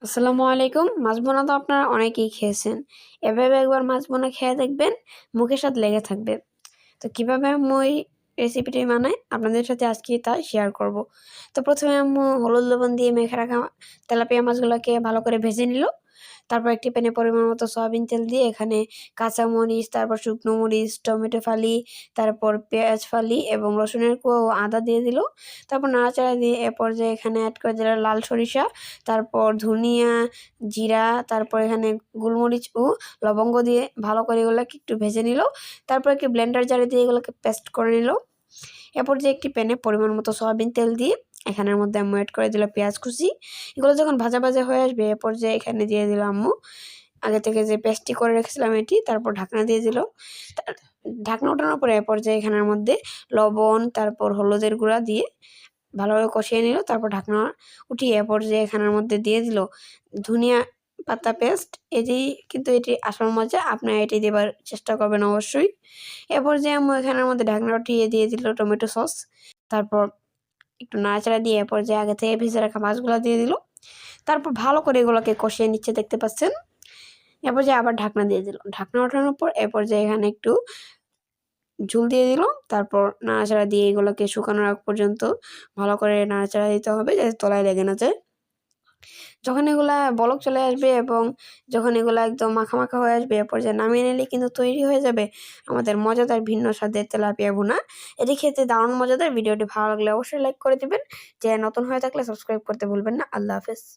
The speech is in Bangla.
আসসালামু আলাইকুম। মাছ ভুনা তো আপনারা অনেকেই খেয়েছেন। এভাবে একবার মাছ ভুনা খেয়ে দেখবেন, মুখের স্বাদ লেগে থাকবে। তো কিভাবে আম্মু এই রেসিপিটি বানায় আপনাদের সাথে আজকে তা শেয়ার করব। তো প্রথমে আম্মু হলুদ লবণ দিয়ে মেখে রাখা তেলাপিয়া মাছগুলোকে ভালো করে ভেজে নিল। তারপর একটি প্যানে পরিমাণ মতো সয়াবিন তেল দিয়ে এখানে কাঁচামরিচ, তারপর শুকনো মরিচ, টমেটো ফালি, তারপর পেঁয়াজ ফালি এবং রসুনের কোয়া ও আদা দিয়ে দিল। তারপর নাড়াচাড়া দিয়ে এ পর্যায়ে এখানে অ্যাড করে দিল লাল সরিষা, তারপর ধনিয়া, জিরা, তারপর এখানে গোলমরিচ ও লবঙ্গ দিয়ে ভালো করে এগুলোকে একটু ভেজে নিল। তারপর একটি ব্লেন্ডার জারে দিয়ে এগুলোকে পেস্ট করে নিল। এরপর যে একটি প্যানে পরিমাণ মতো সয়াবিন তেল দিয়ে এখানের মধ্যে আম্মু অ্যাড করে দিল পেঁয়াজ কুচি। এগুলো যখন ভাজা ভাজা হয়ে আসবে এরপর যে এখানে দিয়ে দিল আম্মু আগে থেকে যে পেস্টটি করে রেখেছিলাম এটি। তারপর ঢাকনা দিয়ে দিল। ঢাকনা ওঠানোর পরে এরপর যে এখানের মধ্যে লবণ, তারপর হলুদের গুঁড়া দিয়ে ভালোভাবে কষিয়ে নিল। তারপর ঢাকনা উঠিয়ে এরপর যে এখানের মধ্যে দিয়ে দিল ধনিয়া পাতা পেস্ট। এটি আসল মজা, আপনারা এটি দেবার চেষ্টা করবেন অবশ্যই। এরপর যে আম্মু এখানের মধ্যে ঢাকনা উঠিয়ে দিয়ে দিল টমেটো সস। তারপর একটু নাড়াচাড়া দিয়ে এরপর যে আগে থেকে ভেজে রাখা মাছগুলো দিয়ে দিল। তারপর ভালো করে এগুলোকে কষিয়ে নিচ্ছে, দেখতে পাচ্ছেন। এরপর যে আবার ঢাকনা দিয়ে দিল। ঢাকনা ওঠানোর পর এরপর যে এখানে একটু ঝোল দিয়ে দিল। তারপর নাড়াচাড়া দিয়ে এগুলোকে শুকানোর আগ পর্যন্ত ভালো করে নাড়াচাড়া দিতে হবে যাতে তলায় লেগে না যায়। যখন এগুলা বলক চলে আসবে এবং যখন এগুলা একদম মাখা মাখা হয়ে আসবে এরপর যে নামিয়ে নিলে কিন্তু তৈরি হয়ে যাবে আমাদের মজাদার ভিন্ন স্বাদের তেলাপিয়া ভুনা। এটি খেতে দারুণ মজাদার। ভিডিওটি ভালো লাগলে অবশ্যই লাইক করে দিবেন। যে নতুন হয়ে থাকলে সাবস্ক্রাইব করতে ভুলবেন না। আল্লাহ হাফেজ।